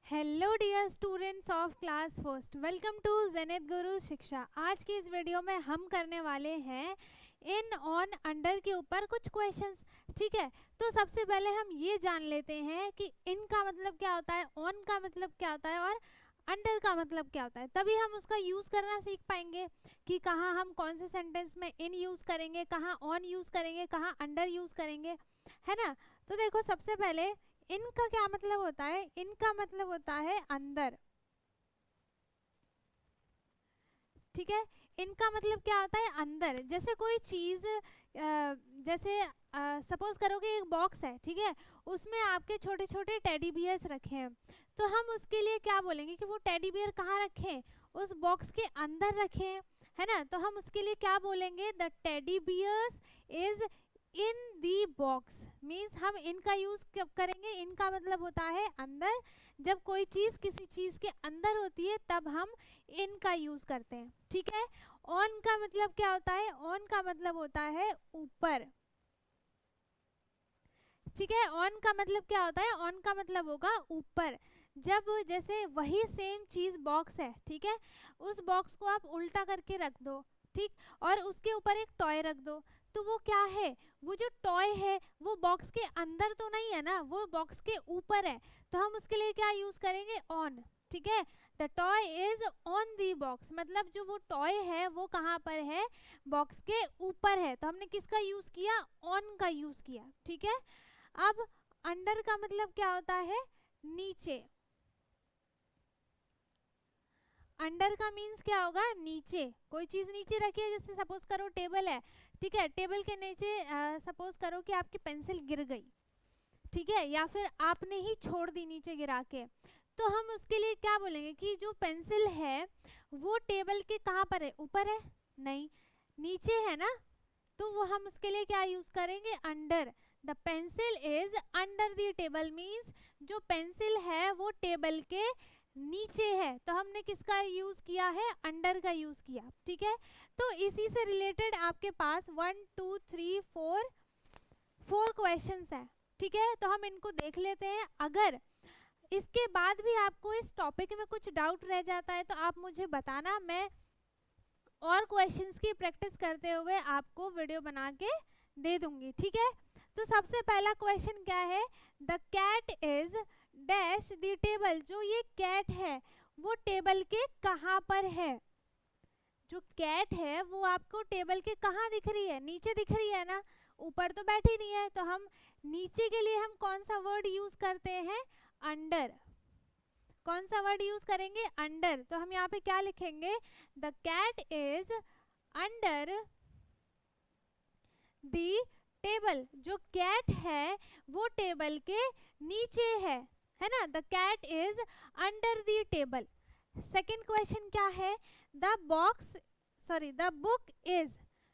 Hello dear students of class first, welcome to Zenith Guru Shiksha. आज की इस वीडियो में हम करने वाले हैं इन ऑन अंडर के ऊपर कुछ क्वेश्चंस। ठीक है, तो सबसे पहले हम ये जान लेते हैं कि इन का मतलब क्या होता है, ऑन का मतलब क्या होता है और अंडर का मतलब क्या होता है। तभी हम उसका यूज़ करना सीख पाएंगे कि कहाँ हम कौन से सेंटेंस में इन यूज़ करेंगे, कहाँ ऑन यूज़ करेंगे, कहाँ अंडर यूज़ करेंगे, है ना। तो देखो, सबसे पहले इनका क्या मतलब होता है। इनका मतलब होता है अंदर। ठीक है, इनका मतलब क्या होता है, अंदर। जैसे कोई चीज़, जैसे सपोज करो कि एक बॉक्स है, ठीक है, उसमें आपके छोटे छोटे टेडी बियर्स रखे हैं। तो हम उसके लिए क्या बोलेंगे कि वो टेडी बियर कहाँ रखें, उस बॉक्स के अंदर रखें, है ना। तो हम उसके लिए क्या बोलेंगे, the teddy bears is in the box. Means हम इनका यूज कब करेंगे, इनका मतलब होता है अंदर। जब कोई चीज किसी चीज के अंदर होती है तब हम इनका यूज करते हैं। ठीक है, ऑन का मतलब क्या होता है, ऑन का मतलब होता है ऊपर। ठीक है, ऑन का मतलब क्या होता है, ऑन का मतलब होगा ऊपर। जब जैसे वही सेम चीज बॉक्स है, ठीक है, उस बॉक्स को आप उल्टा करके रख दो, ठीक, और उसके ऊपर एक टॉय रख दो, तो वो क्या है, वो जो टॉय है वो बॉक्स के अंदर तो नहीं है ना, वो बॉक्स के ऊपर है। तो हम उसके लिए क्या यूज करेंगे, ऑन। ठीक है, the toy is on the box, मतलब जो वो टॉय है वो कहाँ पर है, बॉक्स के ऊपर है। तो हमने किसका यूज किया, ऑन का यूज किया। ठीक है, अब अंडर का मतलब क्या होता है, नीचे। अंडर का मीन्स क्या होगा, नीचे। कोई चीज नीचे रखी है, जैसे सपोज करो टेबल है, ठीक है, टेबल के नीचे सपोज करो कि आपकी पेंसिल गिर गई, ठीक है, या फिर आपने ही छोड़ दी नीचे गिरा के। तो हम उसके लिए क्या बोलेंगे कि जो पेंसिल है वो टेबल के कहाँ पर है, ऊपर है, नहीं, नीचे है ना। तो वो हम उसके लिए क्या यूज करेंगे, under. The pencil is under the table, means जो पेंसिल है वो टेबल के नीचे है। तो हमने किसका यूज किया है, अंडर का यूज किया। ठीक है, तो इसी से रिलेटेड आपके पास 1 2 3 4 क्वेश्चंस है। ठीक है, तो हम इनको देख लेते हैं। अगर इसके बाद भी आपको इस टॉपिक में कुछ डाउट रह जाता है तो आप मुझे बताना, मैं और क्वेश्चंस की प्रैक्टिस करते हुए आपको वीडियो बना के दे दूंगी। ठीक है, तो सबसे पहला क्वेश्चन क्या है, the cat is dash the table. जो ये कैट है वो टेबल के कहाँ पर है, जो कैट है वो आपको टेबल के कहाँ दिख रही है, नीचे दिख रही है ना, ऊपर तो बैठी नहीं है। तो हम नीचे के लिए हम कौन सा वर्ड यूज करते हैं, अंडर। कौन सा वर्ड यूज करेंगे, अंडर। तो हम यहाँ पे क्या लिखेंगे, the cat is under the table. जो कैट है वो टेबल के नीचे है ना। The cat is under the table. Second question क्या है, the box sorry the book is.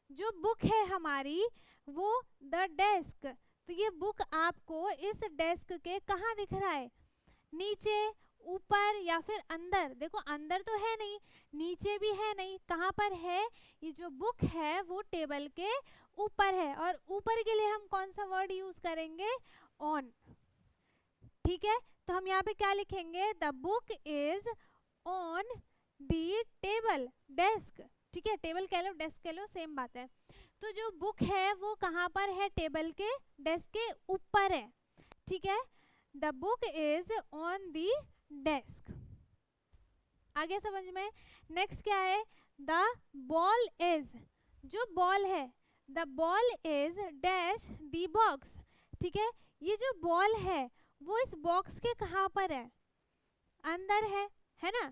जो बुक है हमारी वो द डेस्क। तो ये बुक आपको इस डेस्क के कहाँ दिख रहा है, नीचे, ऊपर या फिर अंदर। देखो अंदर तो है नहीं, नीचे भी है नहीं, कहाँ पर है, ये जो बुक है वो टेबल के ऊपर है। और ऊपर के लिए हम कौन सा वर्ड यूज करेंगे, ऑन। ठीक है, तो हम यहाँ पे क्या लिखेंगे, the book is on the table, desk. ठीक है, टेबल कह लो डेस्क कह लो सेम बात है। तो जो बुक है वो कहाँ पर है, टेबल के डेस्क के ऊपर है। ठीक है, the book is on the desk. आगे समझ में। नेक्स्ट क्या है, द बॉल इज। जो बॉल है, the ball is dash the box. ठीक है, ये जो बॉल है वो इस बॉक्स के कहाँ पर है, अंदर है ना।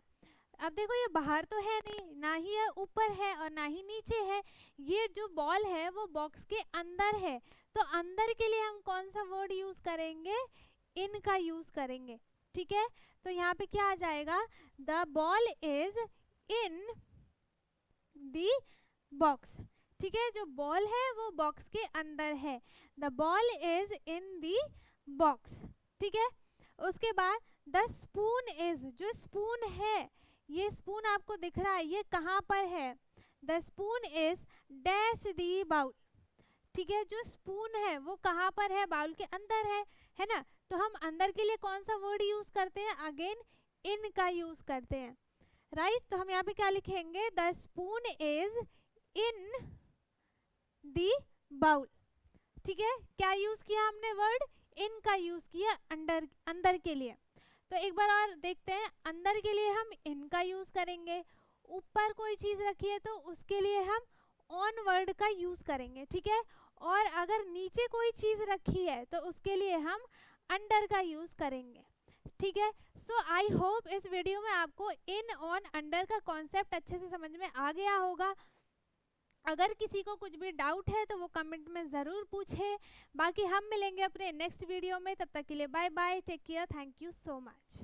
अब देखो ये बाहर तो है नहीं, ना ही ये ऊपर है और ना ही नीचे है, ये जो बॉल है वो बॉक्स के अंदर है। तो अंदर के लिए हम कौन सा वर्ड यूज करेंगे, इन का यूज करेंगे। ठीक है, तो यहाँ पे क्या आ जाएगा, the ball is in the box. ठीक है, जो बॉल है वो बॉक्स के अंदर है, the ball is in the box. ठीक है, उसके बाद द स्पून इज। जो स्पून है, ये स्पून आपको दिख रहा है, ये कहाँ पर है, the spoon is dash the bowl. ठीक है, जो स्पून है वो कहाँ पर है, बाउल के अंदर है ना। तो हम अंदर के लिए कौन सा वर्ड यूज करते हैं, अगेन इन का यूज करते हैं, राइट। तो हम यहाँ पे क्या लिखेंगे, the spoon is in the bowl, ठीक है। क्या यूज किया हमने वर्ड, इन का यूज किया अंदर, अंदर के लिए। तो एक बार और देखते हैं, अंदर के लिए हम इन का यूज करेंगे, ऊपर कोई चीज रखी है तो उसके लिए हम ऑन वर्ड का यूज करेंगे, ठीक है। और अगर नीचे कोई चीज रखी है तो उसके लिए हम अंडर का यूज करेंगे, ठीक है। सो आई होप इस वीडियो में आपको इन ऑन अंडर का कॉन्सेप्ट अच्छे से समझ में आ गया होगा। अगर किसी को कुछ भी डाउट है तो वो कमेंट में ज़रूर पूछे। बाकी हम मिलेंगे अपने नेक्स्ट वीडियो में, तब तक के लिए bye bye, take care, thank you so much.